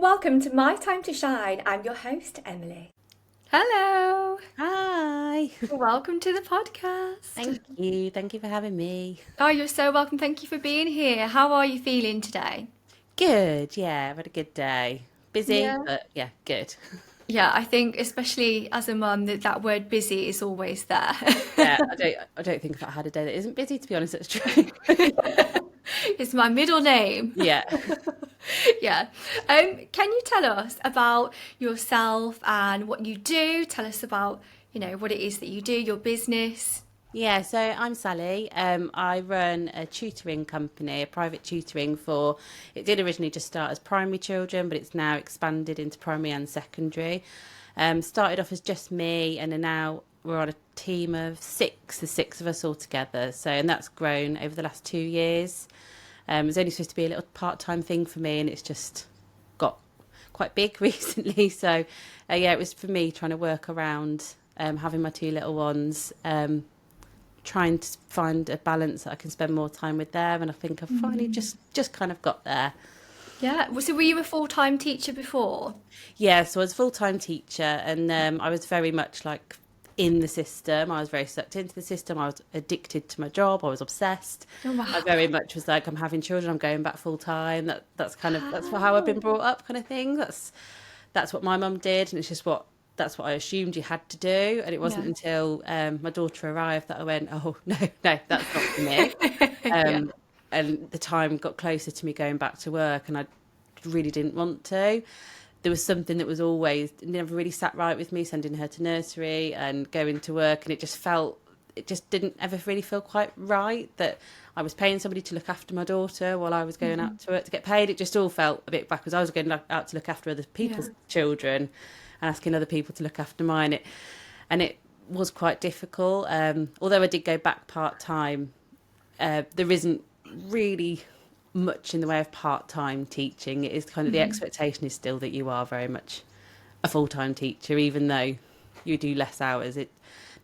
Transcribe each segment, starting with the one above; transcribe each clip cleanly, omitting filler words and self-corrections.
Welcome to My Time to Shine. I'm your host, Emily. Hello. Hi. Welcome to the podcast. Thank you. Thank you for having me. Oh, you're so welcome. Thank you for being here. How are you feeling today? Good. Yeah, I've had a good day. Busy, Yeah. but yeah, good. Yeah, I think especially as a mum that word busy is always there. Yeah, I don't think I've had a day that isn't busy, to be honest, that's true. It's my middle name. Yeah. Yeah. Can you tell us about yourself and what you do? Tell us about, what it is that you do, your business. Yeah, so I'm Sally. I run a tutoring company, a private tutoring for, it did originally just start as primary children, but it's now expanded into primary and secondary. Started off as just me, and then now we're on a team of six, the six of us all together. So, and that's grown over the last 2 years. It was only supposed to be a little part-time thing for me, and it's just got quite big recently. So, yeah, it was for me trying to work around having my two little ones, trying to find a balance that I can spend more time with them, and I think I've finally just kind of got there. Yeah. So were you a full-time teacher before? Yeah, so I was a full-time teacher, and I was very much like in the system. I was very sucked into the system. I was addicted to my job. I was obsessed. Oh, I wow. very much was like, I'm having children. I'm going back full time. That's kind of that's how I've been brought up, kind of thing. That's what my mum did, and it's just that's what I assumed you had to do. And it wasn't Yeah. until my daughter arrived that I went, oh no, no, that's not for me. Yeah. And the time got closer to me going back to work, and I really didn't want to. There was something that was always never really sat right with me, sending her to nursery and going to work, and it just didn't ever really feel quite right that I was paying somebody to look after my daughter while I was going out to work to get paid. It just all felt a bit backwards. I was going out to look after other Yeah. people's children and asking other people to look after mine. And it was quite difficult. Although I did go back part time, there isn't really much in the way of part-time teaching. It is kind of the expectation is still that you are very much a full-time teacher, even though you do less hours. It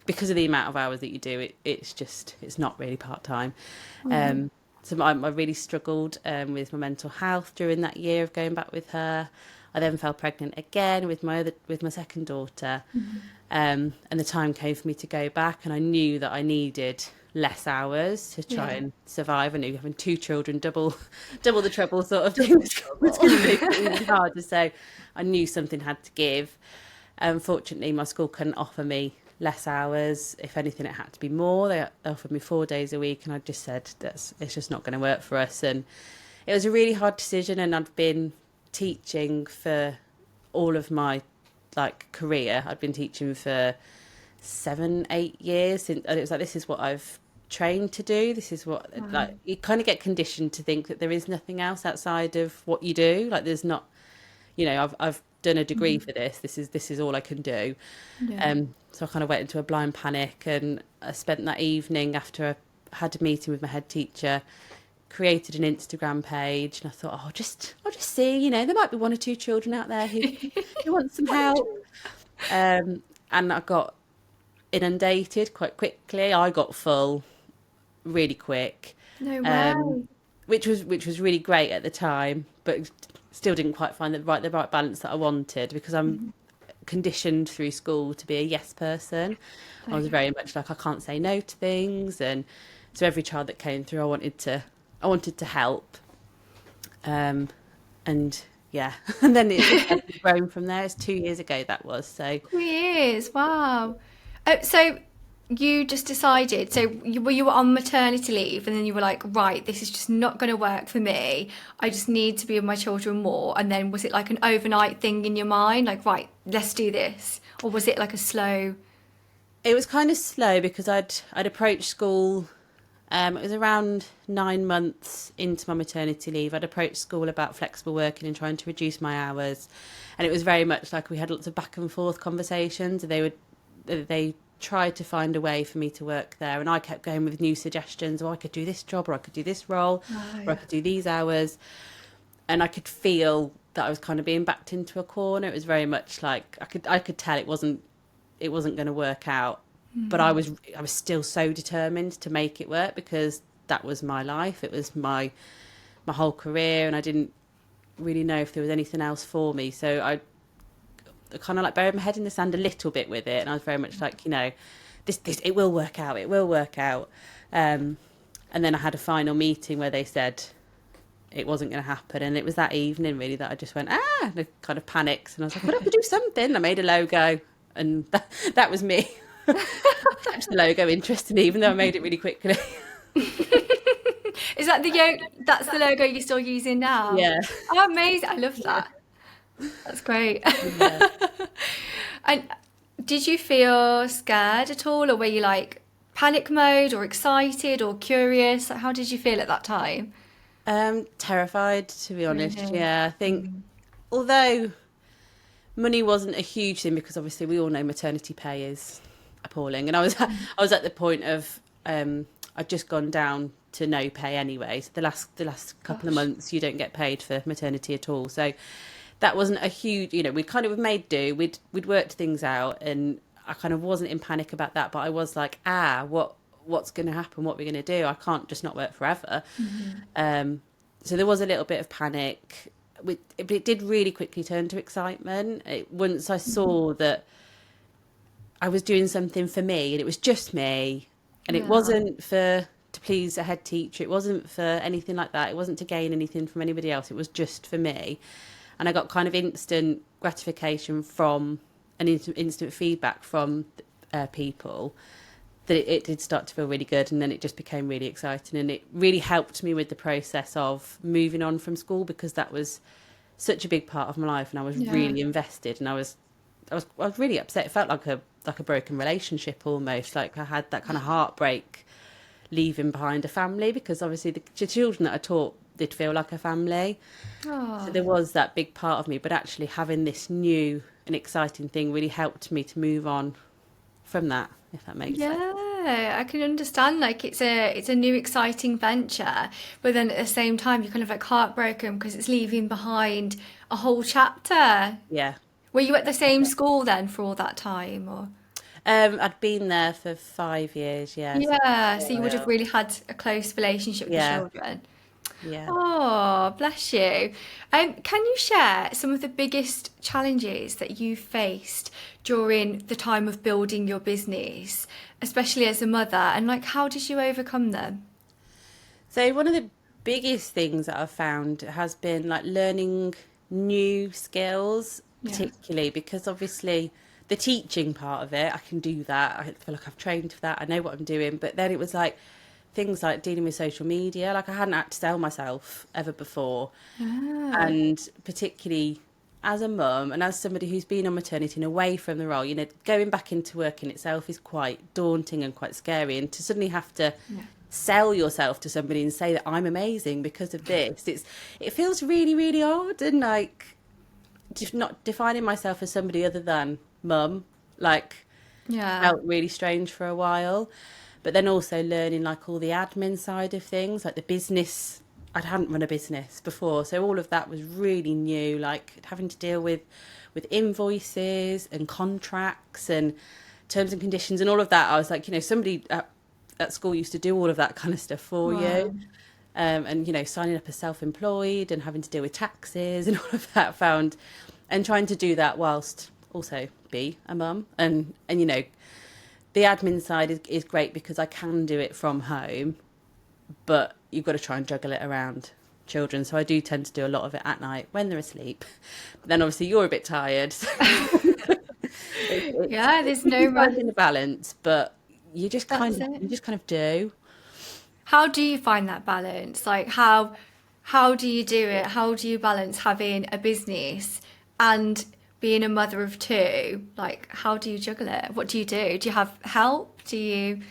because of the amount of hours that you do, it's not really part-time. So I really struggled with my mental health during that year of going back with her. I then fell pregnant again with my second daughter, and the time came for me to go back, and I knew that I needed less hours to try Yeah. and survive. I knew having two children, double the trouble sort of thing was going to make it even harder. So I knew something had to give. Unfortunately, my school couldn't offer me less hours. If anything, it had to be more. They offered me 4 days a week, and I just said it's just not going to work for us. And it was a really hard decision. And I'd been teaching for all of my career. I'd been teaching for 7-8 years, and it was like, this is what I've trained to do. This is what you kind of get conditioned to think that there is nothing else outside of what you do. Like there's not, I've done a degree for this. This is all I can do. Yeah. So I kind of went into a blind panic, and I spent that evening after I had a meeting with my head teacher, created an Instagram page, and I thought, I'll just see, there might be one or two children out there who want some help. And I got inundated quite quickly. I got full really quick, No um, way. which was really great at the time, but still didn't quite find the right balance that I wanted, because I'm conditioned through school to be a yes person. I was Okay. very much like, I can't say no to things, and so every child that came through, I wanted to help, and yeah, and then it's grown from there. It's 2 years ago that was so. 2 years. Wow. So you just decided, so you were on maternity leave and then you were like, right, this is just not going to work for me. I just need to be with my children more. And then was it like an overnight thing in your mind? Like, right, let's do this. Or was it like a slow? It was kind of slow because I'd approached school. It was around 9 months into my maternity leave. I'd approached school about flexible working and trying to reduce my hours, and it was very much like we had lots of back and forth conversations. They tried to find a way for me to work there, and I kept going with new suggestions. Oh, I could do this job, or I could do this role, Oh, or I yeah. could do these hours, and I could feel that I was kind of being backed into a corner. It was very much like I could tell it wasn't going to work out, but I was still so determined to make it work, because that was my life. It was my whole career, and I didn't really know if there was anything else for me. So I kind of like buried my head in the sand a little bit with it, and I was very much like, you know, this it will work out, it will work out. And then I had a final meeting where they said it wasn't going to happen, and it was that evening really that I just went and I kind of panicked, and I was like, I have to do something. I made a logo, and that was me. Kept the logo interesting, even though I made it really quickly. Is that that's the logo you're still using now? Yeah. Oh, amazing. I love that. That's great. Yeah. And did you feel scared at all, or were you like panic mode, or excited, or curious? Like, how did you feel at that time? Terrified, to be honest. Really? Yeah, I think although money wasn't a huge thing, because obviously we all know maternity pay is appalling, and I was at the point of I'd just gone down to no pay anyway. So the last couple of months you don't get paid for maternity at all. So that wasn't a huge, you know, we kind of made do. We'd worked things out, and I kind of wasn't in panic about that. But I was like, what's going to happen? What are we going to do? I can't just not work forever. So there was a little bit of panic. It did really quickly turn to excitement. Once I saw that I was doing something for me, and it was just me, and it wasn't to please a head teacher. It wasn't for anything like that. It wasn't to gain anything from anybody else. It was just for me. And I got kind of instant gratification from instant feedback from people, that it did start to feel really good, and then it just became really exciting, and it really helped me with the process of moving on from school, because that was such a big part of my life, and I was really invested, and I was really upset. It felt like a broken relationship almost, like I had that kind of heartbreak leaving behind a family, because obviously the children that I taught did feel like a family. So there was that big part of me, but actually having this new and exciting thing really helped me to move on from that, if that makes sense. Yeah, I can understand. Like it's a new exciting venture, but then at the same time you're kind of like heartbroken because it's leaving behind a whole chapter. Yeah. Were you at the same school then for all that time, or? I'd been there for 5 years, yeah. So Yeah, so you would have while. really had a close relationship with the Yeah, children. yeah. Oh, bless you. Can you share some of the biggest challenges that you faced during the time of building your business, especially as a mother, and like how did you overcome them? So one of the biggest things that I've found has been like learning new skills, Yeah. particularly because obviously the teaching part of it, I can do that. I feel like I've trained for that. I know what I'm doing. But then it was like things like dealing with social media. Like I hadn't had to sell myself ever before. Ah, And particularly as a mum and as somebody who's been on maternity and away from the role, you know, going back into work in itself is quite daunting and quite scary. And to suddenly have to yeah. sell yourself to somebody and say that I'm amazing because of this, it feels really, really odd, and like just not defining myself as somebody other than mum, like Yeah. felt really strange for a while. But then also learning like all the admin side of things, like the business. I hadn't run a business before, so all of that was really new, like having to deal with invoices and contracts and terms and conditions and all of that. I was like, you know, somebody at school used to do all of that kind of stuff for Wow. you. And, you know, signing up as self-employed and having to deal with taxes and all of that and trying to do that whilst also be a mum. And you know, the admin side is great because I can do it from home, but you've got to try and juggle it around children. So I do tend to do a lot of it at night when they're asleep. But then obviously you're a bit tired. So it's Yeah, there's no rest. finding the balance, but That's it. you just kind of do. How do you find that balance? Like how do you do it? How do you balance having a business and being a mother of two? Like how do you juggle it? What do you do? Do you have help? Do you?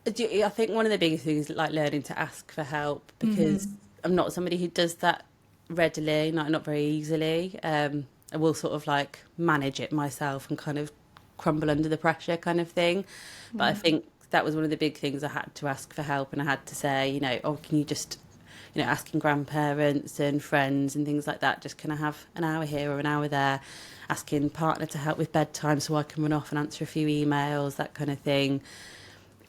I think one of the biggest things is like learning to ask for help, because I'm not somebody who does that readily, not very easily. I will sort of like manage it myself and kind of crumble under the pressure kind of thing. But I think that was one of the big things. I had to ask for help, and I had to say, you know, oh, can you just, you know, asking grandparents and friends and things like that, just can I have an hour here or an hour there, asking partner to help with bedtime so I can run off and answer a few emails, that kind of thing.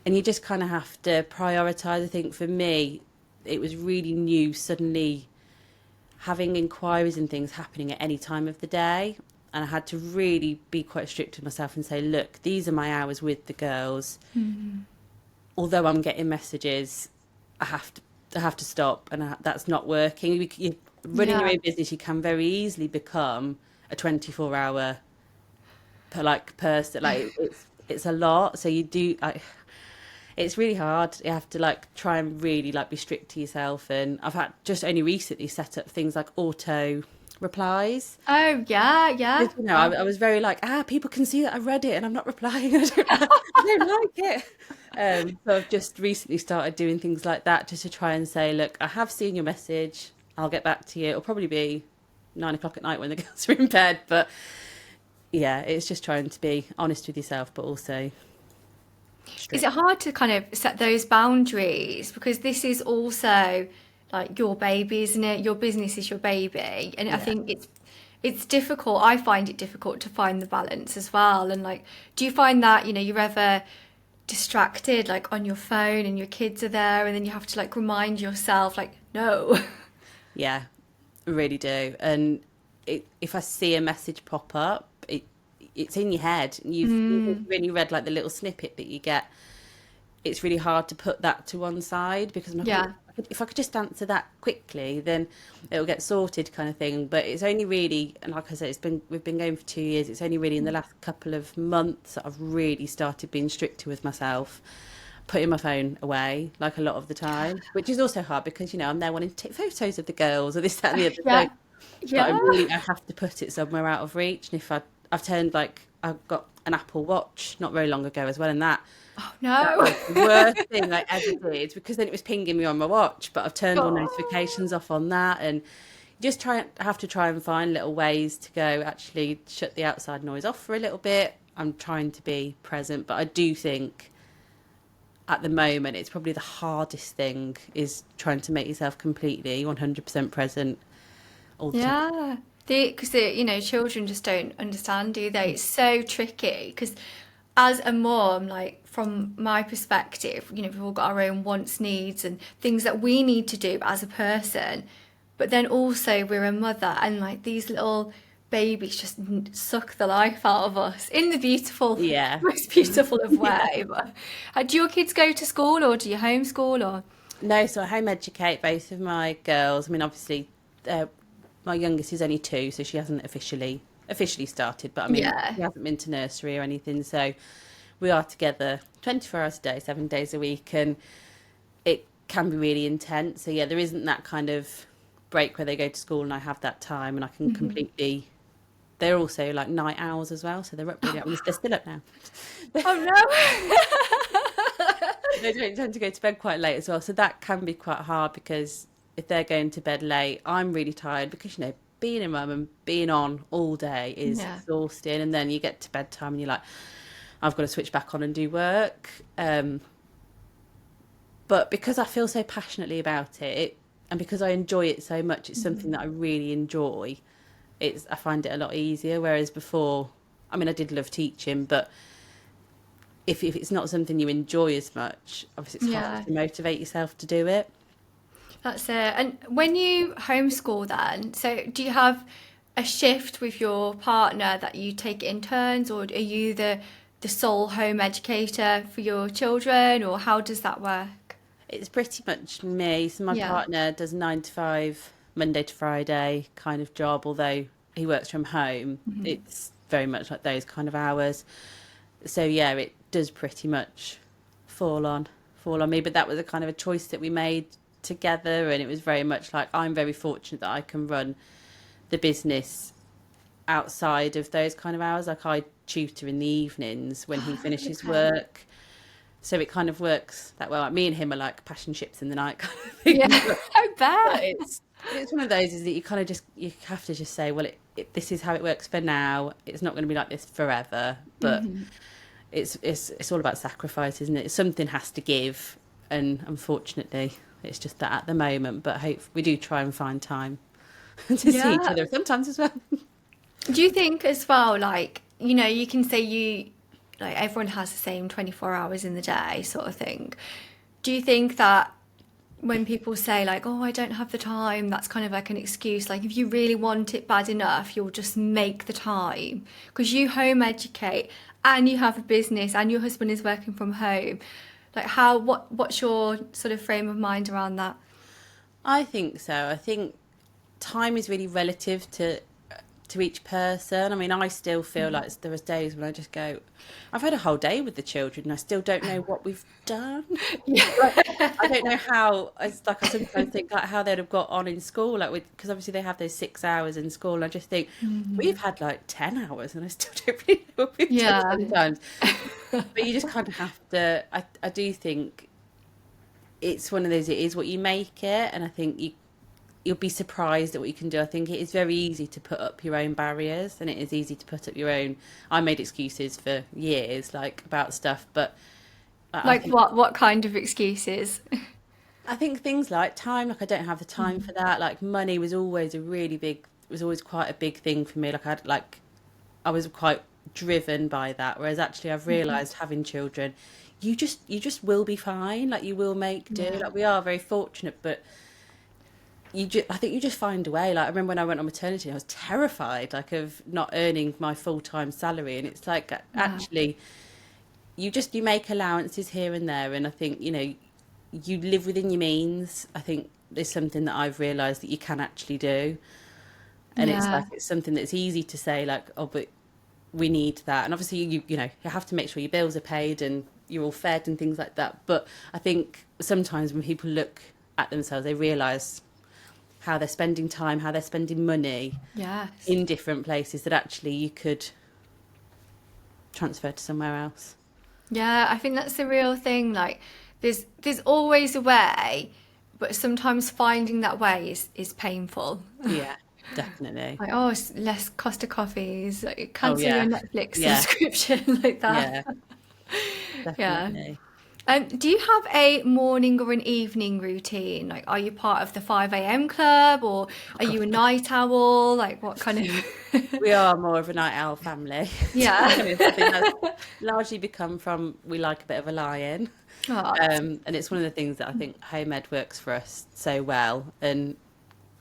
And you just kind of have to prioritise. I think for me, it was really new suddenly having inquiries and things happening at any time of the day. And I had to really be quite strict with myself and say, look, these are my hours with the girls. Although I'm getting messages, I have to stop, and that's not working. Running your own business, you can very easily become a 24-hour person. Like it's a lot. So you do. It's really hard. You have to like try and really like be strict to yourself. And I've had just only recently set up things like auto replies. Oh yeah, yeah. You know, I was very like, people can see that I read it and I'm not replying. I don't like it. So I've just recently started doing things like that just to try and say, look, I have seen your message. I'll get back to you. It'll probably be 9 o'clock at night when the girls are in bed. But yeah, it's just trying to be honest with yourself, but also strict. Is it hard to kind of set those boundaries? Because this is also like your baby, isn't it? Your business is your baby. And I think it's difficult. I find it difficult to find the balance as well. And like, do you find that, you're ever distracted, like on your phone and your kids are there and then you have to like remind yourself, like, no. Yeah, I really do. And if I see a message pop up, it's in your head. You've really read like the little snippet that you get. It's really hard to put that to one side because I'm like, if I could just answer that quickly, then it'll get sorted, kind of thing. But it's only really, and like I said, we've been going for 2 years. It's only really in the last couple of months that I've really started being stricter with myself, putting my phone away like a lot of the time, which is also hard because I'm there wanting to take photos of the girls or this, that, and the other. But I have to put it somewhere out of reach. And if I've turned I've got an Apple Watch not very long ago as well, and that. Oh no! That was the worst thing I ever did because then it was pinging me on my watch. But I've turned all notifications off on that, and you just have to try and find little ways to go. Actually, shut the outside noise off for a little bit. I'm trying to be present, but I do think at the moment it's probably the hardest thing is trying to make yourself completely 100% present all the time. Because children just don't understand, do they? It's so tricky because as a mom, like from my perspective, we've all got our own wants, needs and things that we need to do as a person. But then also we're a mother and like these little babies just suck the life out of us in the most beautiful of way. But, do your kids go to school or do you homeschool or? No, so I home educate both of my girls. I mean, obviously, my youngest is only 2, so she hasn't officially started, but I mean, she hasn't been to nursery or anything, so we are together 24 hours a day, 7 days a week, and it can be really intense. So yeah, there isn't that kind of break where they go to school and I have that time and I can completely. They're also like night owls as well, so they're up really they're still up now. Oh no! They don't tend to go to bed quite late as well, so that can be quite hard because if they're going to bed late, I'm really tired because being a mum and being on all day is exhausting, and then you get to bedtime and you're like, I've got to switch back on and do work. But because I feel so passionately about it, and because I enjoy it so much, it's something that I really enjoy. I find it a lot easier. Whereas before, I mean, I did love teaching, but if it's not something you enjoy as much, obviously it's hard to motivate yourself to do it. That's it. And when you homeschool then, so do you have a shift with your partner that you take it in turns, or are you the sole home educator for your children, or how does that work? It's pretty much me. So my partner does 9 to 5, Monday to Friday kind of job, although he works from home. It's very much like those kind of hours. So yeah, it does pretty much fall on me. But that was a kind of a choice that we made together, and it was very much like I'm very fortunate that I can run the business outside of those kind of hours. Like I tutor in the evenings when he finishes work, so it kind of works that well. Like me and him are like passion ships in the night kind of thing. I bet. It's one of those is that you kind of you have to just say, well, this is how it works for now. It's not going to be like this forever, but it's all about sacrifice, isn't it? Something has to give, and unfortunately it's just that at the moment, but we do try and find time to see each other sometimes as well. Do you think as well, like, you can say like everyone has the same 24 hours in the day sort of thing. Do you think that when people say like, oh, I don't have the time, that's kind of like an excuse. Like if you really want it bad enough, you'll just make the time, because you home educate and you have a business and your husband is working from home. Like what's your sort of frame of mind around that? I think so. I think time is really relative to each person. I mean, I still feel like there was days when I just go, I've had a whole day with the children and I still don't know what we've done. Like, I don't know how. It's like I sometimes think like how they'd have got on in school, like because obviously they have those 6 hours in school. And I just think we've had like 10 hours and I still don't really know what we've done sometimes. But you just kind of have to. I do think it's one of those. It is what you make it, and I think you'll be surprised at what you can do. I think it is very easy to put up your own barriers, and it is easy to put up your own. I made excuses for years, like about stuff, but Like what kind of excuses? I think things like time, like I don't have the time for that. Like money was always quite a big thing for me. I was quite driven by that. Whereas actually, I've realised having children, you just will be fine. Like you will make do. Yeah. Like we are very fortunate, but I think you just find a way. Like I remember when I went on maternity, I was terrified, like of not earning my full-time salary, and it's like actually, you make allowances here and there, and I think you live within your means. I think there's something that I've realised that you can actually do, and it's something that's easy to say, like, oh, but we need that, and obviously you have to make sure your bills are paid and you're all fed and things like that. But I think sometimes when people look at themselves, they realise how they're spending time, how they're spending money in different places that actually you could transfer to somewhere else. Yeah, I think that's the real thing. Like there's always a way, but sometimes finding that way is painful. Yeah, definitely. Like, oh, it's less cost of coffees, like cancel your Netflix Yeah. subscription, like that. Yeah, definitely. Do you have a morning or an evening routine? Like, are you part of the 5 a.m. club, or are you a night owl? Like, what kind of... We are more of a night owl family. Yeah. I think that's largely become from we like a bit of a lie-in. Oh, And it's one of the things that I think home ed works for us so well, and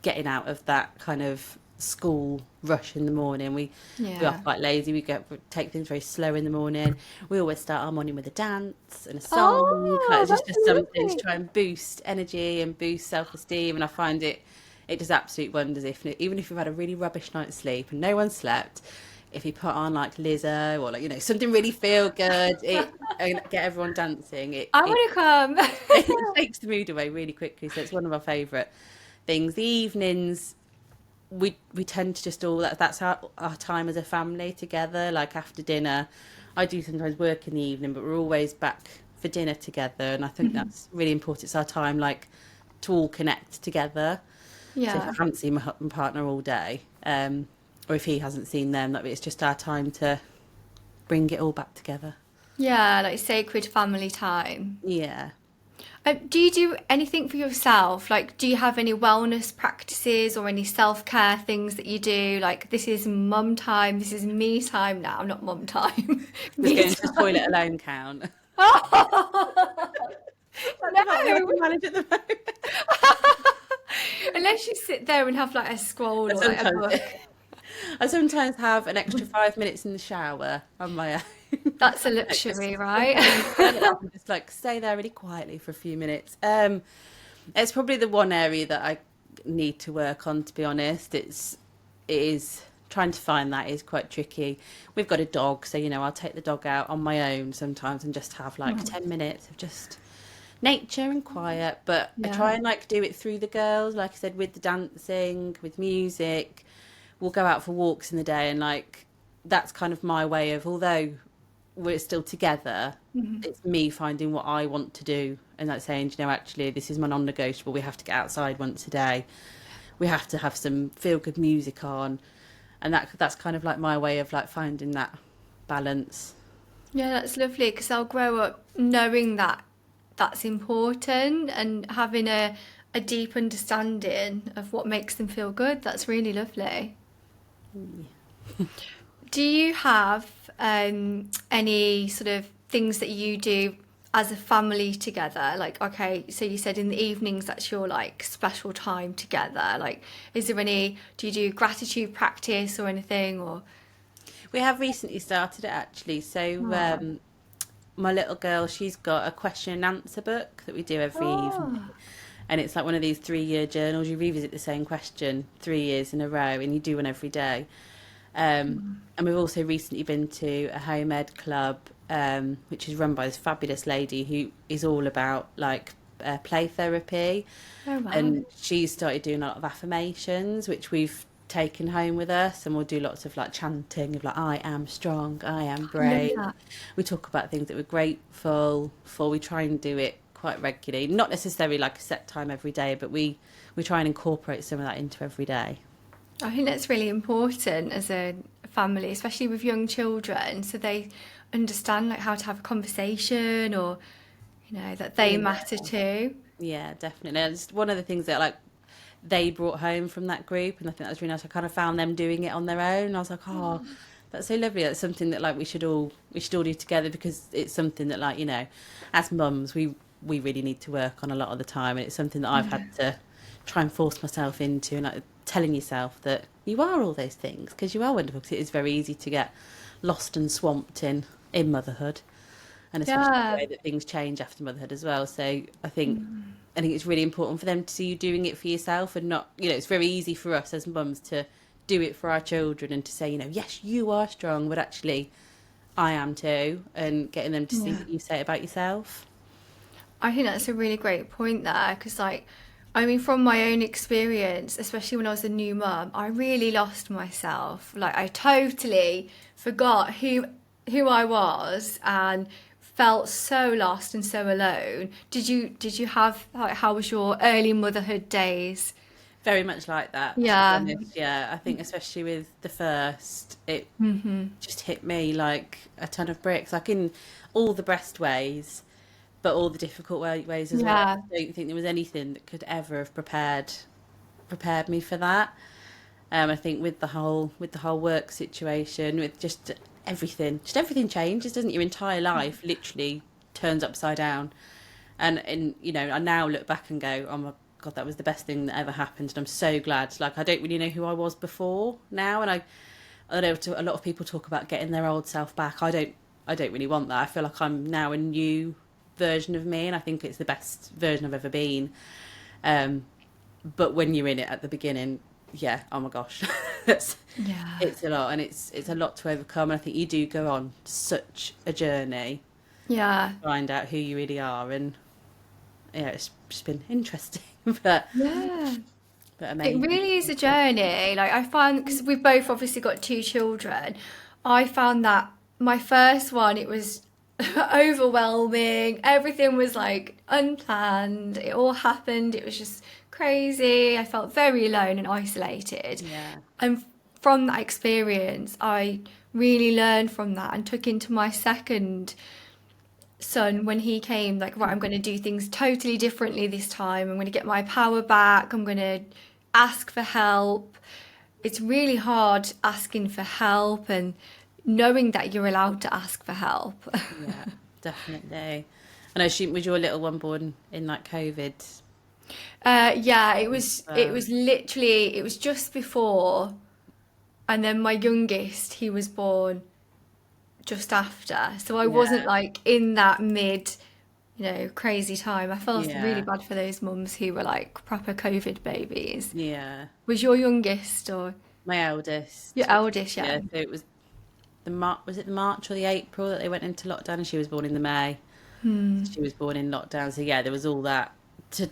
getting out of that kind of school rush in the morning. We are quite lazy. We take things very slow in the morning. We always start our morning with a dance and a song. It's just something to try and boost energy and boost self-esteem. And I find it does absolute wonders. Even if you've had a really rubbish night's sleep and no one slept, if you put on like Lizzo or like something really feel good, and get everyone dancing, I want to come. it takes the mood away really quickly. So it's one of our favourite things. The evenings, we tend to just that's our time as a family together. Like after dinner, I do sometimes work in the evening, but we're always back for dinner together, and I think that's really important. It's our time, like, to all connect together. So if I haven't seen my partner all day, or if he hasn't seen them, like, it's just our time to bring it all back together. Yeah, like sacred family time. Yeah. Do you do anything for yourself? Like, do you have any wellness practices or any self-care things that you do? Like, this is mum time, this is me time now, not mum time. Just going to the toilet alone count. No. Manage at the moment. Unless you sit there and have like a scroll or like a book. I sometimes have an extra 5 minutes in the shower on my own. That's a luxury, right? I can just like stay there really quietly for a few minutes. It's probably the one area that I need to work on, to be honest. It is trying to find that is quite tricky. We've got a dog, so I'll take the dog out on my own sometimes and just have like 10 minutes of just nature and quiet. But I try and like do it through the girls, like I said, with the dancing, with music. We'll go out for walks in the day, and like that's kind of my way of, although we're still together, it's me finding what I want to do, and like saying, actually this is my non-negotiable. We have to get outside once a day. We have to have some feel-good music on, and that's kind of like my way of like finding that balance. Yeah, that's lovely, because I'll grow up knowing that that's important and having a deep understanding of what makes them feel good. That's really lovely. Do you have any sort of things that you do as a family together? Like, okay, so you said in the evenings that's your like special time together. Like, is there any, do you do gratitude practice or anything? Or We have recently started it actually. So oh, my little girl, she's got a question and answer book that we do every evening. oh, And it's like one of these 3-year journals. You revisit the same question 3 years in a row and you do one every day. And we've also recently been to a home ed club, which is run by this fabulous lady who is all about like play therapy. oh wow, And she's started doing a lot of affirmations, which we've taken home with us. And we'll do lots of like chanting of like, I am strong, I am I love brave. that. We talk about things that we're grateful for. We try and do it quite regularly, not necessarily like a set time every day, but we try and incorporate some of that into every day. I think that's really important as a family, especially with young children, so they understand like how to have a conversation, or that they Yeah. matter too. Yeah, definitely. And it's one of the things that like they brought home from that group, and I think that was really nice. I kind of found them doing it on their own. I was like, oh, that's so lovely. That's something that like we should all do together, because it's something that like as mums we really need to work on a lot of the time, and it's something that I've had to try and force myself into, and like telling yourself that you are all those things because you are wonderful. Because it is very easy to get lost and swamped in motherhood, and especially the Yeah. way that things change after motherhood as well. So I think it's really important for them to see you doing it for yourself, and not, it's very easy for us as mums to do it for our children and to say, yes, you are strong, but actually I am too, and getting them to see Yeah. that you say it about yourself. I think that's a really great point there, because like, I mean, from my own experience, especially when I was a new mum, I really lost myself. Like, I totally forgot who I was and felt so lost and so alone. Did you have, like, how was your early motherhood days? Very much like that, to be Yeah. honest. Yeah, I think especially with the first, it Hmm. just hit me like a ton of bricks, like in all the best ways, but all the difficult ways as well. Yeah. I don't think there was anything that could ever have prepared me for that. I think with the whole work situation, with just everything changes, doesn't it? Your entire life literally turns upside down. And I now look back and go, oh my God, that was the best thing that ever happened, and I'm so glad. Like, I don't really know who I was before now, and I know a lot of people talk about getting their old self back. I don't really want that. I feel like I'm now a new version of me, and I think it's the best version I've ever been. Um, but when you're in it at the beginning, yeah, oh my gosh, it's Yeah. it's a lot, and it's a lot to overcome. And I think you do go on such a journey Yeah. to find out who you really are, and yeah, it's just been interesting, but Yeah. It amazing. really is a journey. Like, I find, because we've both obviously got two children, I found that my first one, it was overwhelming. Everything was like unplanned. It all happened. It was just crazy. I felt very alone and isolated. Yeah, And from that experience, I really learned from that and took into my second son when he came, like, right, I'm going to do things totally differently this time. I'm going to get my power back. I'm going to ask for help. It's really hard asking for help and knowing that you're allowed to ask for help. yeah, definitely. And I assume, was your little one born in like COVID? Yeah, it was Well, literally, it was just before, and then my youngest, he was born just after. So I wasn't yeah, like in that mid, crazy time. I felt really yeah, bad for those mums who were like proper COVID babies. yeah. Was your youngest or My eldest, your eldest? Yeah. yeah. So it was was it the March or the April that they went into lockdown, and she was born in the May. Hmm. So she was born in lockdown. So yeah, there was all that to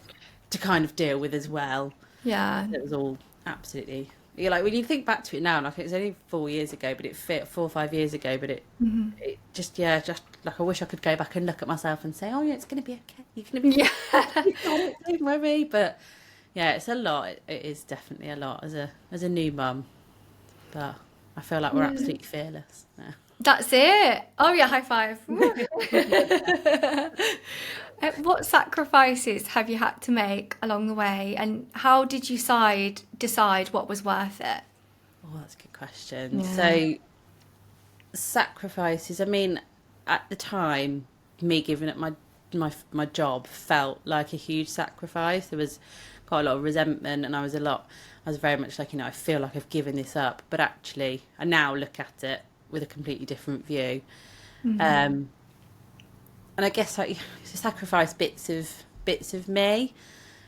kind of deal with as well. Yeah. It was all absolutely. Yeah, like when you think back to it now, like it's only 4 years ago, but it fit 4 or 5 years ago, but it just, yeah, just like I wish I could go back and look at myself and say, oh yeah, it's gonna be okay. You're gonna be fine. Yeah. You got it, don't worry. But yeah, it's a lot. It is definitely a lot as a new mum. But I feel like we're Yeah. absolutely fearless now. That's it. Oh yeah, high five. Woo. What sacrifices have you had to make along the way, and how did you decide what was worth it? Oh, that's a good question. Yeah. So sacrifices. I mean, at the time, me giving up my my job felt like a huge sacrifice. There was quite a lot of resentment, and I was very much like, I feel like I've given this up, but actually I now look at it with a completely different view. And I guess like sacrifice bits of me,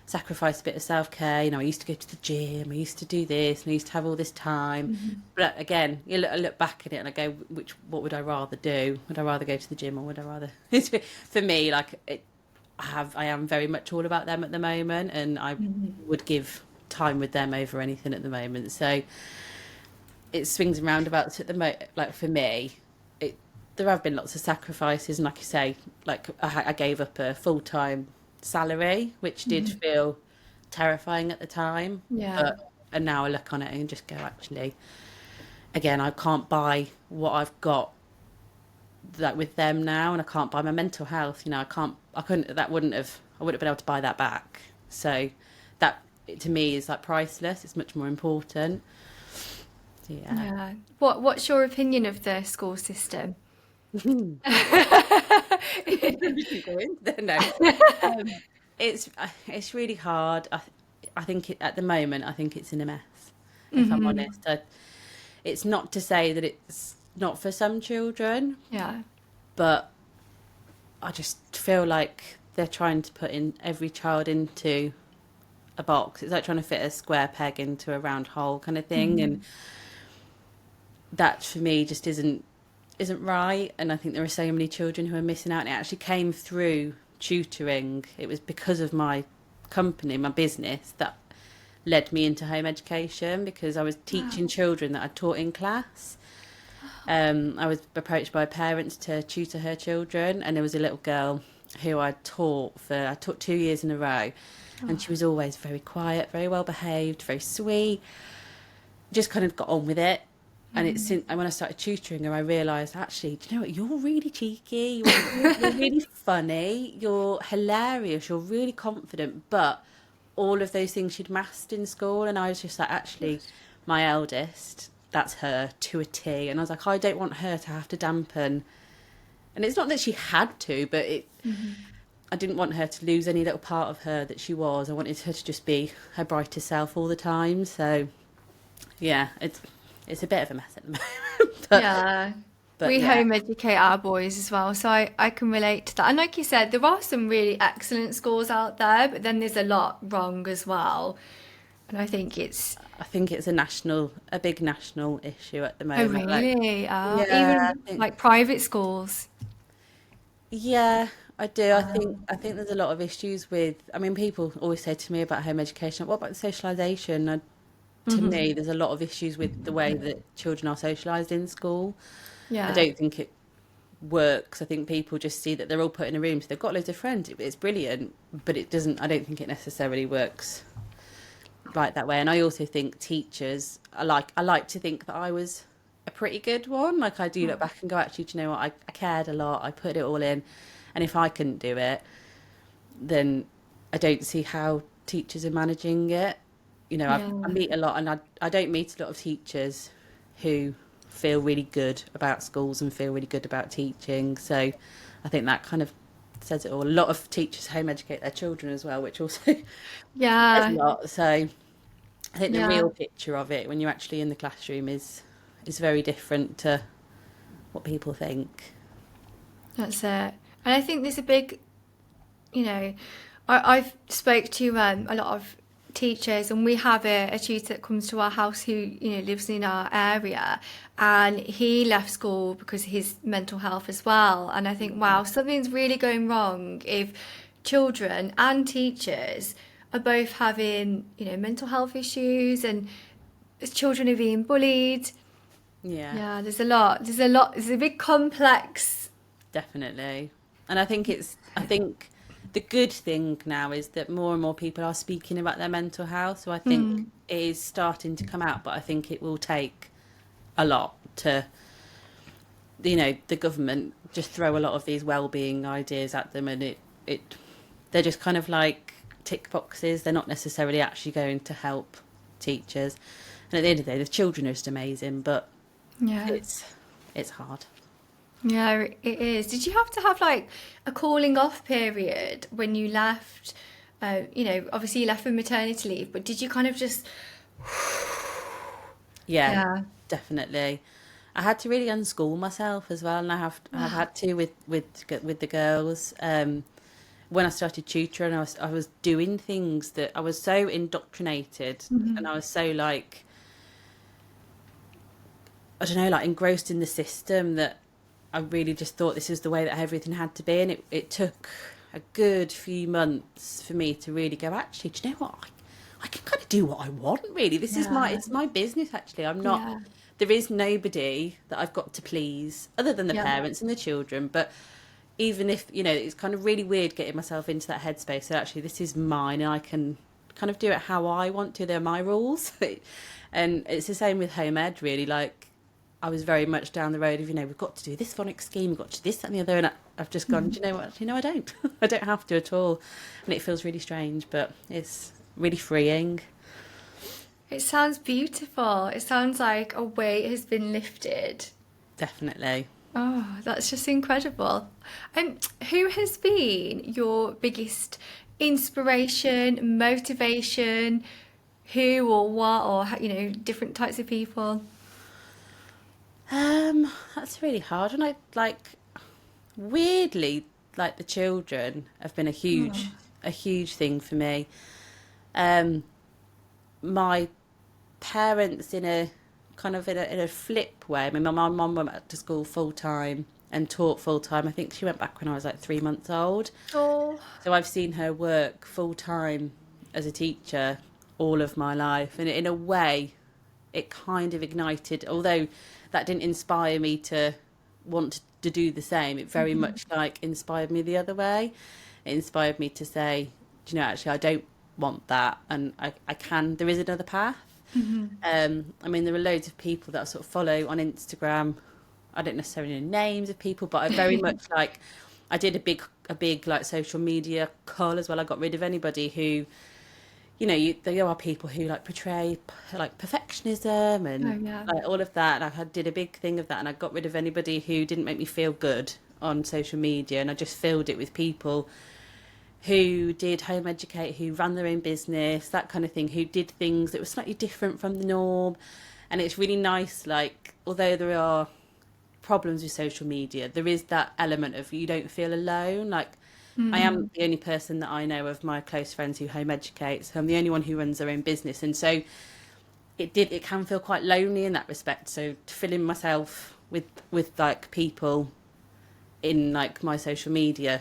sacrifice a bit of self-care. I used to go to the gym, I used to do this, and I used to have all this time. But again, I look back at it and I go, what would I rather do? Would I rather go to the gym, or would I rather for me, like I am very much all about them at the moment, and I would give time with them over anything at the moment. So it swings and roundabouts at the moment. Like for me, there have been lots of sacrifices, and like you say, like I gave up a full-time salary, which did feel terrifying at the time. And now I look on it and just go, actually, again, I can't buy what I've got that with them now, and I can't buy my mental health. I wouldn't have been able to buy that back. So that to me is like priceless. It's much more important. What's your opinion of the school system? No. It's really hard. I think at the moment, I think it's in a mess, if I'm honest. It's not to say that it's not for some children, but I just feel like they're trying to put in every child into a box. It's like trying to fit a square peg into a round hole kind of thing, and that for me just isn't right. And I think there are so many children who are missing out, and it actually came through tutoring. It was because of my company, my business, that led me into home education, because I was teaching children that I taught in class. I was approached by parents to tutor her children, and there was a little girl who I taught 2 years in a row, and she was always very quiet, very well behaved, very sweet, just kind of got on with it. And when I started tutoring her, I realised, actually, do you know what? You're really cheeky, you're really funny, you're hilarious, you're really confident. But all of those things she'd mastered in school, and I was just like, actually, my eldest, that's her to a T. And I was like, I don't want her to have to dampen. And it's not that she had to, but I didn't want her to lose any little part of her that she was. I wanted her to just be her brightest self all the time. So, yeah, it's a bit of a mess at the moment. But we home educate our boys as well, so I can relate to that. And like you said, there are some really excellent schools out there, but then there's a lot wrong as well. And I think it's a big national issue at the moment. oh really? Even like private schools. Yeah, I do. I think there's a lot of issues with. I mean, people always say to me about home education, what about the socialisation? To me, there's a lot of issues with the way that children are socialised in school. I don't think it works. I think people just see that they're all put in a room, so they've got loads of friends. It's brilliant, but it doesn't. I don't think it necessarily works like that way. And I also think teachers, I like to think that I was a pretty good one. Like I do look back and go, actually, do you know what? I cared a lot. I put it all in, and if I couldn't do it, then I don't see how teachers are managing it. I meet a lot, and I don't meet a lot of teachers who feel really good about schools and feel really good about teaching. So I think that kind of says it all. A lot of teachers home educate their children as well, which also says a lot. So I think the real picture of it when you're actually in the classroom is very different to what people think. That's it. And I think there's a big, I've spoke to a lot of teachers, and we have a tutor that comes to our house who lives in our area, and he left school because of his mental health as well. And I think, wow, something's really going wrong if children and teachers are both having mental health issues, and children are being bullied. There's a big complex. Definitely. And I think the good thing now is that more and more people are speaking about their mental health. So I think it is starting to come out, but I think it will take a lot to, the government just throw a lot of these well-being ideas at them, and they're just kind of like tick boxes. They're not necessarily actually going to help teachers. And at the end of the day, the children are just amazing, but it's hard. Yeah, it is. Did you have to have like a calling off period when you left? Obviously you left for maternity leave, but did you kind of just, Yeah, yeah. definitely. I had to really unschool myself as well, and I've had to with the girls. When I started tutoring, I was doing things that I was so indoctrinated, and I was so like, I don't know, like engrossed in the system that I really just thought this was the way that everything had to be. And it took a good few months for me to really go, actually, do you know what? I can kind of do what I want, really. Yeah, It's my business, actually. I'm not, yeah, there is nobody that I've got to please other than the yeah. parents and the children. But even if, it's kind of really weird getting myself into that headspace that actually this is mine and I can kind of do it how I want to. They're my rules. And it's the same with home ed, really. Like, I was very much down the road of, we've got to do this phonics scheme, we've got to do this, that, and the other. And I've just gone, do you know what? I don't. I don't have to at all. And it feels really strange, but it's really freeing. It sounds beautiful. It sounds like a weight has been lifted. Definitely. Oh, that's just incredible. Who has been your biggest inspiration, motivation? Who or what, or different types of people? That's really hard. And I like, weirdly, like, the children have been a huge thing for me. Um, my parents, in a kind of in a flip way. I mean, my mum went to school full time and taught full time. I think she went back when I was like 3 months old. Oh, So I've seen her work full time as a teacher all of my life, and in a way, it kind of ignited. Although that didn't inspire me to want to do the same, it very much like inspired me the other way. It inspired me to say, do you know, actually, I don't want that, and I can. There is another path. I mean, there are loads of people that I sort of follow on Instagram. I don't necessarily know names of people, but I very much like. I did a big like social media cull as well. I got rid of anybody who, there are people who like portray like perfectionism oh and yeah. like all of that. And I did a big thing of that, and I got rid of anybody who didn't make me feel good on social media, and I just filled it with people who did home educate, who ran their own business, that kind of thing, who did things that were slightly different from the norm. And it's really nice, like, although there are problems with social media, there is that element of you don't feel alone. Like, I am the only person that I know of my close friends who home educates. I'm the only one who runs their own business. And so it can feel quite lonely in that respect. So filling myself with like people in like my social media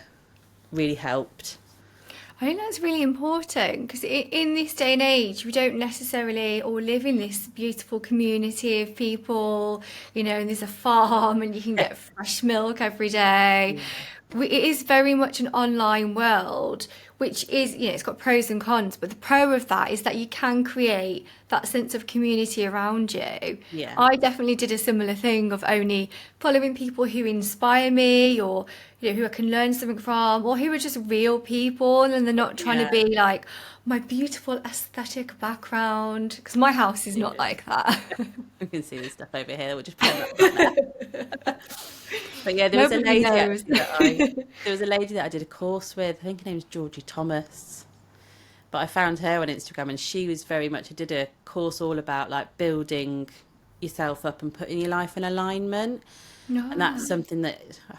really helped. I think that's really important because in this day and age, we don't necessarily all live in this beautiful community of people, and there's a farm and you can get fresh milk every day. It is very much an online world, which is, it's got pros and cons, but the pro of that is that you can create that sense of community around you. Yeah. I definitely did a similar thing of only following people who inspire me or, who I can learn something from or who are just real people and they're not trying to Yeah. be like my beautiful aesthetic background because my house is not Yeah. like that. I can see this stuff over here. We'll just put that. But yeah, Nobody knows. there was a lady that I did a course with. I think her name's Georgie Thomas. But I found her on Instagram, and she was very much. I did a course all about like building yourself up and putting your life in alignment. And that's No. something that I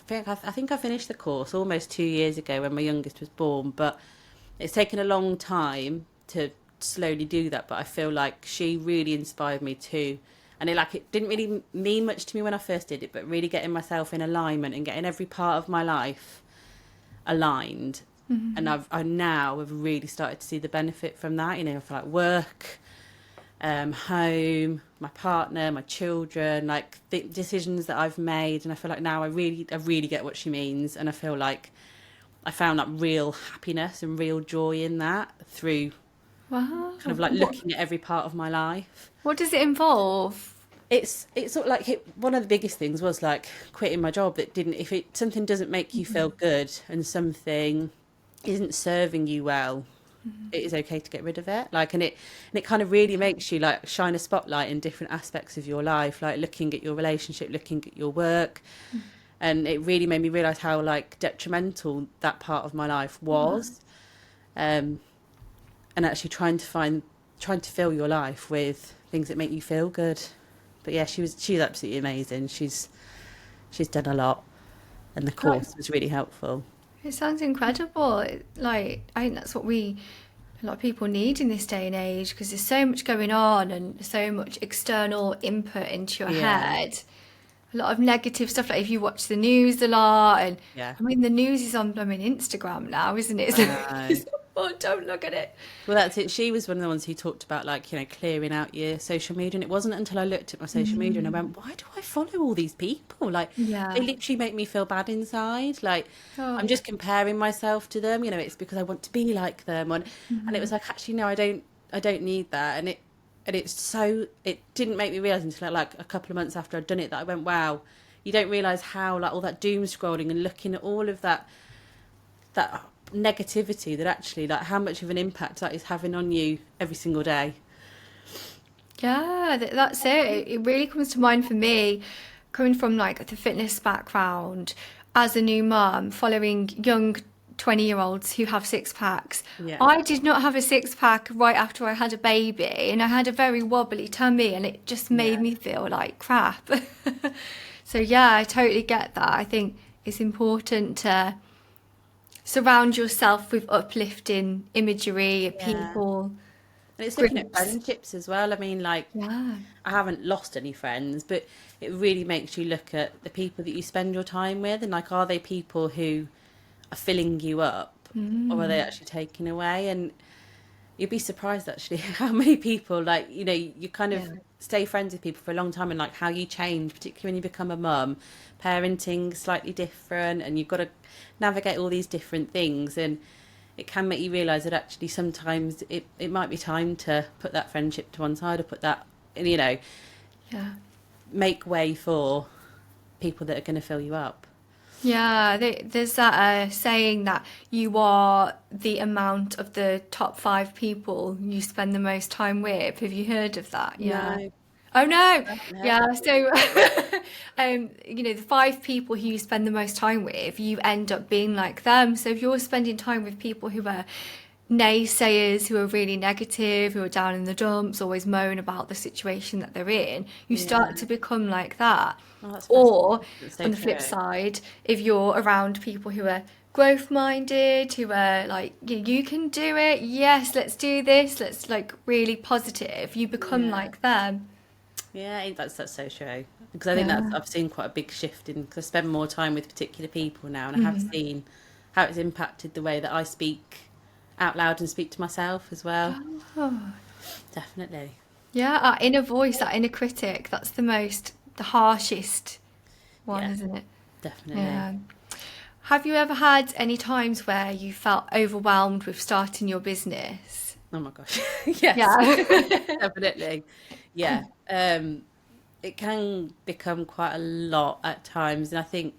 think I finished the course almost 2 years ago when my youngest was born. But it's taken a long time to slowly do that. But I feel like she really inspired me too. And it didn't really mean much to me when I first did it, but really getting myself in alignment and getting every part of my life aligned. And I now have really started to see the benefit from that. For like work, home, my partner, my children, like the decisions that I've made. And I feel like now I really get what she means. And I feel like I found that real happiness and real joy in that through Wow. kind of like looking at every part of my life. What does it involve? It's sort of like one of the biggest things was like quitting my job that didn't, if something doesn't make you feel good and something isn't serving you well, it is okay to get rid of it. Like, and it kind of really makes you like shine a spotlight in different aspects of your life, like looking at your relationship, looking at your work. And it really made me realise how like detrimental that part of my life was. And actually trying to fill your life with things that make you feel good. But yeah, she's absolutely amazing. She's done a lot, and the course was really helpful. It sounds incredible. Like, I think that's what a lot of people need in this day and age, because there's so much going on and so much external input into your head. A lot of negative stuff, like if you watch the news a lot, and Yeah. I mean the news is on Instagram now, isn't it? I know. Oh, don't look at it. Well, that's it. She was one of the ones who talked about, like, clearing out your social media. And it wasn't until I looked at my social media and I went, why do I follow all these people? Like, Yeah. they literally make me feel bad inside. Like, I'm just comparing myself to them. It's because I want to be like them. And it was like, actually, no, I don't need that. And it didn't make me realise until like a couple of months after I'd done it that I went, wow, you don't realise how, like, all that doom scrolling and looking at all of that negativity, that actually, like, how much of an impact that is having on you every single day. Yeah, that's it. It really comes to mind for me, coming from like the fitness background, as a new mum, following young 20-year-olds who have six packs. Yeah. I did not have a six pack right after I had a baby, and I had a very wobbly tummy, and it just made me feel like crap. So yeah, I totally get that. I think it's important to surround yourself with uplifting imagery, people. And it's looking at Groups. friendships as well. I mean, like, Yeah. I haven't lost any friends, but it really makes you look at the people that you spend your time with, and like, are they people who are filling you up, or are they actually taking away? And you'd be surprised actually how many people, like, you kind of stay friends with people for a long time, and like how you change, particularly when you become a mum. Parenting slightly different, and you've got to navigate all these different things, and it can make you realise that actually sometimes it might be time to put that friendship to one side, or put that, Yeah. make way for people that are going to fill you up. Yeah, there's that saying that you are the amount of the top 5 people you spend the most time with. Have you heard of that? Yeah. No. Oh no. No. Yeah. So, the 5 people who you spend the most time with, you end up being like them. So if you're spending time with people who are naysayers, who are really negative, who are down in the dumps, always moan about the situation that they're in, you start to become like that. Oh, that's Or fascinating. That's so on the flip true. side, if you're around people who are growth minded, who are like, you can do it, yes, let's do this, let's, like, really positive, you become like them. Yeah, that's so true. Because I think I've seen quite a big shift in, because I spend more time with particular people now, and I have seen how it's impacted the way that I speak out loud and speak to myself as well. Definitely. Yeah, our inner voice, our inner critic, that's the harshest one, Yeah, isn't it? definitely. Yeah. Have you ever had any times where you felt overwhelmed with starting your business? Oh my gosh. Yes, Yeah. definitely. Yeah. It can become quite a lot at times, and I think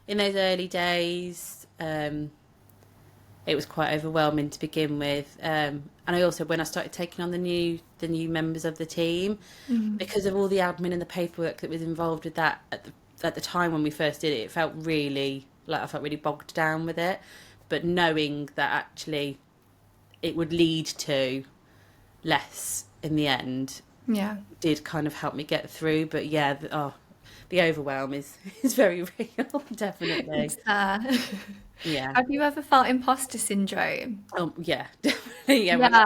in those early days, it was quite overwhelming to begin with. And I also, when I started taking on the new members of the team, because of all the admin and the paperwork that was involved with that at the time when we first did it, it felt really like I felt really bogged down with it. But knowing that actually it would lead to less in the end Yeah. did kind of help me get through. But yeah, the overwhelm is very real, definitely. It's there. Yeah. Have you ever felt imposter syndrome? Yeah, definitely. Yeah, when Yeah.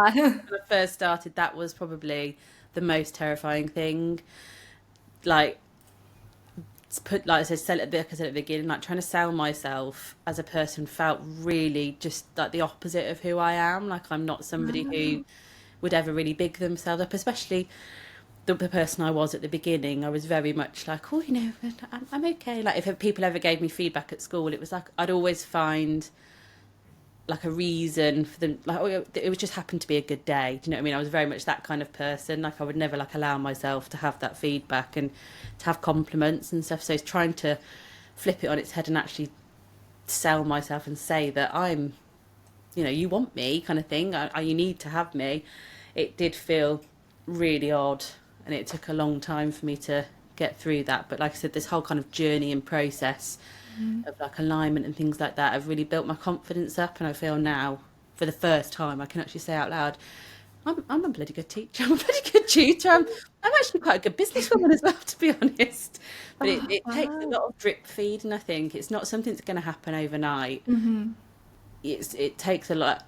I first started, that was probably the most terrifying thing. Like, like I said, like I said at the beginning, like, trying to sell myself as a person felt really just like the opposite of who I am. Like, I'm not somebody who would ever really big themselves up, especially the person I was at the beginning. I was very much like, oh, I'm okay. Like, if people ever gave me feedback at school, it was like I'd always find like a reason for them, like, oh, it would just happen to be a good day. Do you know what I mean? I was very much that kind of person. Like, I would never like allow myself to have that feedback and to have compliments and stuff. So it's trying to flip it on its head and actually sell myself and say that I'm, you want me, kind of thing. You need to have me. It did feel really odd, and it took a long time for me to get through that. But like I said, this whole kind of journey and process of like alignment and things like that have really built my confidence up, and I feel now for the first time I can actually say out loud, I'm a bloody good teacher. I'm a bloody good tutor. I'm actually quite a good businesswoman as well, to be honest. But it takes a Wow. lot of drip feed, and I think it's not something that's going to happen overnight. Mm-hmm. It takes a lot.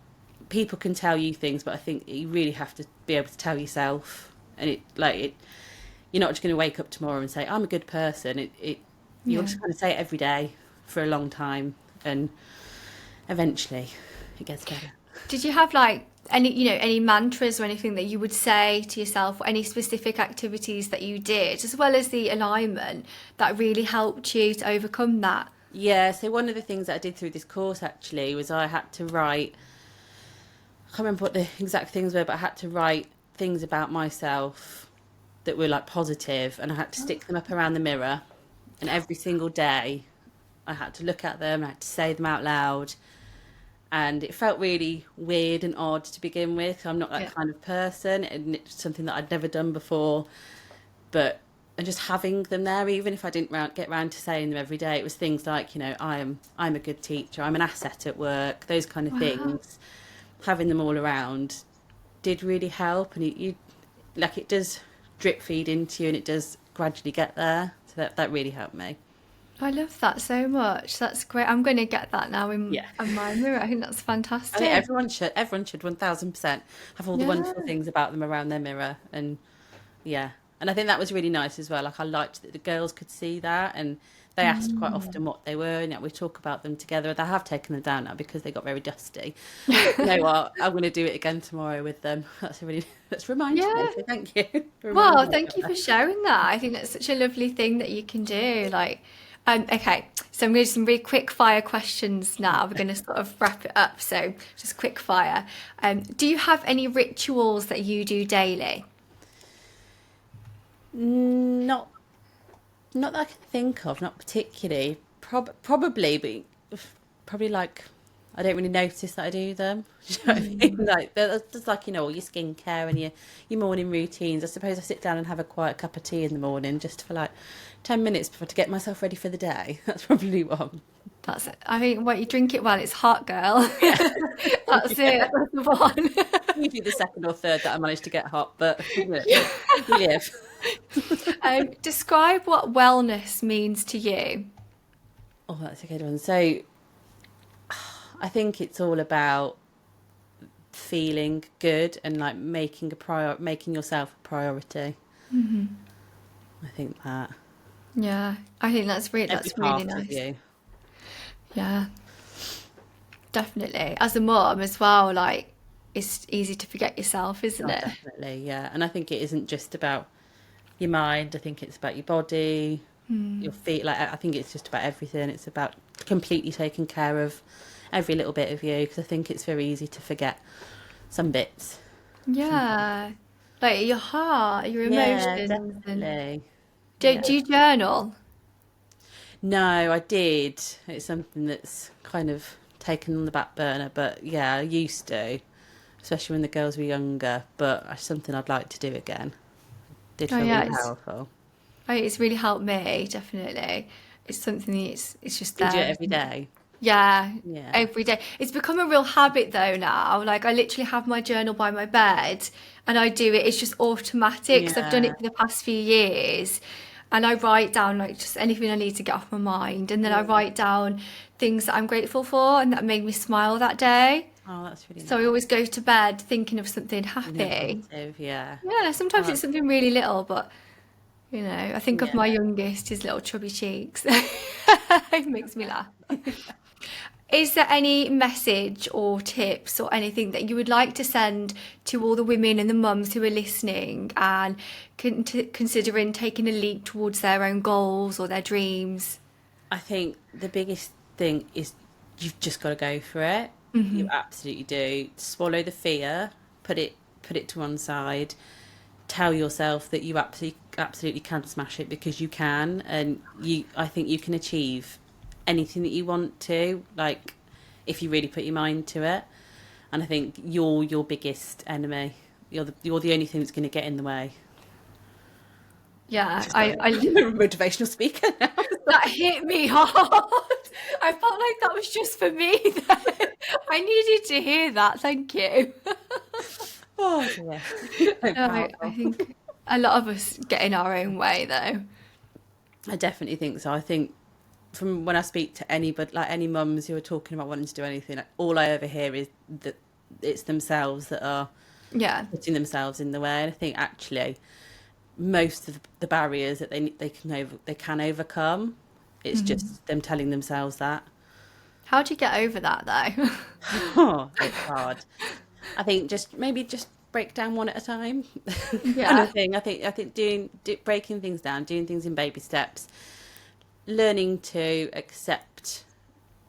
People can tell you things, but I think you really have to be able to tell yourself. And you're not just going to wake up tomorrow and say I'm a good person. You're Yeah. just going to say it every day for a long time, and eventually it gets better. Did you have like any mantras or anything that you would say to yourself, or any specific activities that you did, as well as the alignment, that really helped you to overcome that? Yeah, so one of the things that I did through this course actually was I had to write, I can't remember what the exact things were, but I had to write things about myself that were like positive, and I had to stick them up around the mirror, and every single day I had to look at them, I had to say them out loud, and it felt really weird and odd to begin with. I'm not that Yeah. kind of person, and it's something that I'd never done before, but and just having them there, even if I didn't get round to saying them every day, it was things like, I'm a good teacher, I'm an asset at work, those kind of Wow. things. Having them all around did really help, and it does drip feed into you, and it does gradually get there. So that really helped me. I love that so much. That's great. I'm going to get that now Yeah. in my mirror. I think that's I think fantastic. everyone should 1000% have all the Yeah. wonderful things about them around their mirror, and yeah, and I think that was really nice as well. Like I liked that the girls could see that, and they asked quite often what they were, and we talk about them together. They have taken them down now because they got very dusty. But you know what? I'm going to do it again tomorrow with them. That's reminded me. Yeah. So thank you for Well, reminding me thank of you that. for sharing that. I think that's such a lovely thing that you can do. Like, okay, so I'm going to do some really quick fire questions now. We're going to sort of wrap it up. So just quick fire. Do you have any rituals that you do daily? Not Not that I can think of, not particularly. Probably, but probably like I don't really notice that I do them. Do you know what I mean? Like there's just like all your skincare and your morning routines. I suppose I sit down and have a quiet cup of tea in the morning just for like 10 minutes before to get myself ready for the day. That's probably one. That's it. I mean, what you drink it while it's hot, girl. Yeah, That's yeah. it. That's the one. Usually the second or third that I managed to get hot, but we live. Describe what wellness means to you. Oh, that's a good one. So I think it's all about feeling good and like making yourself a priority. I think that Yeah, I think every that's really part of nice. you. Yeah, definitely. As a mom as well, like it's easy to forget yourself, isn't Oh, it? definitely, yeah. And I think it isn't just about your mind. I think it's about your body, your feet. Like I think it's just about everything. It's about completely taking care of every little bit of you, because I think it's very easy to forget some bits. Yeah, like your heart, your Yeah, emotions, and definitely. do, Yeah. do you journal? No, I did. It's something that's kind of taken on the back burner, but yeah, I used to, especially when the girls were younger. But it's something I'd like to do again. Did Oh feel yeah, really powerful. it's really helped me, definitely. It's something it's just Did you do it there. every day? Yeah, Yeah. every day. It's become a real habit though now. Like I literally have my journal by my bed and I do it. It's just automatic because I've done Yeah. it for the past few years. And I write down like just anything I need to get off my mind. And then I Yeah. write down things that I'm grateful for and that made me smile that day. Oh, that's really So I nice. always go to bed thinking of something Something happy. positive, yeah. Yeah, Oh, sometimes it's that's something really little, but I think of yeah. my youngest, his little chubby cheeks. It makes me laugh. Is there any message or tips or anything that you would like to send to all the women and the mums who are listening and considering taking a leap towards their own goals or their dreams? I think the biggest thing is you've just got to go for it. You absolutely do. Swallow the fear, put it to one side. Tell yourself that you absolutely can smash it, because you can, and I think you can achieve anything that you want to, like if you really put your mind to it. And I think you're your biggest enemy. You're the only thing that's going to get in the way. Yeah, Just like, I I'm a motivational speaker now. that hit me hard. I felt like that was just for me then. I needed to hear that. Thank you. Oh dear. So No, I powerful. think a lot of us get in our own way though. I definitely think so. I think from when I speak to anybody, like any mums who are talking about wanting to do anything, all I ever hear is that it's themselves that are Yeah. putting themselves in the way. And I think actually most of the barriers that they can overcome. It's just them telling themselves that. How do you get over that though? Oh, it's hard. I think just break down one at a time, kind Yeah. of thing. I think breaking things down, doing things in baby steps, learning to accept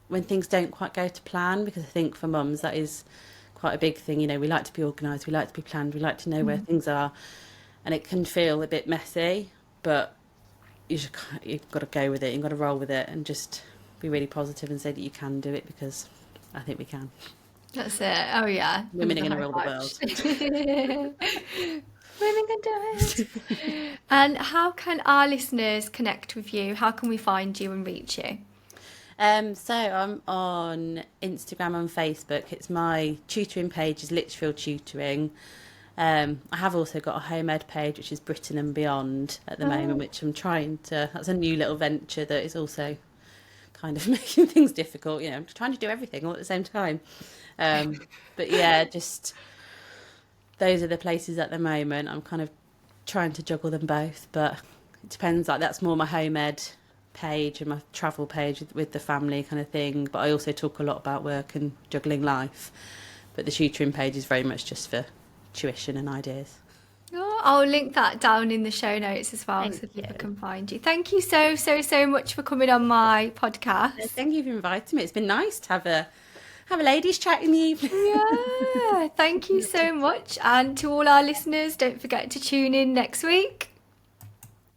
when things don't quite go to plan, because I think for mums that is quite a big thing. We like to be organised, we like to be planned, we like to know where things are, and it can feel a bit messy, but you've got to go with it, you've got to roll with it, and just be really positive and say that you can do it, because I think we can. That's it. Oh yeah. Women are going to Another rule the high world. five. Women can do it. And how can our listeners connect with you? How can we find you and reach you? So I'm on Instagram and Facebook. It's my tutoring page is Lichfield Tutoring. I have also got a home ed page, which is Britain and Beyond at the moment, which I'm trying to. That's a new little venture that is also kind of making things difficult. I'm trying to do everything all at the same time. But yeah, just those are the places at the moment. I'm kind of trying to juggle them both, but it depends. Like that's more my home ed page and my travel page with the family kind of thing. But I also talk a lot about work and juggling life. But the tutoring page is very much just for tuition and ideas. Oh, I'll link that down in the show notes as well so Thank people you. can find you. Thank you so much for coming on my podcast. Thank you for inviting me. It's been nice to have a ladies chat in the evening. Yeah, thank you so much. And to all our listeners, don't forget to tune in next week.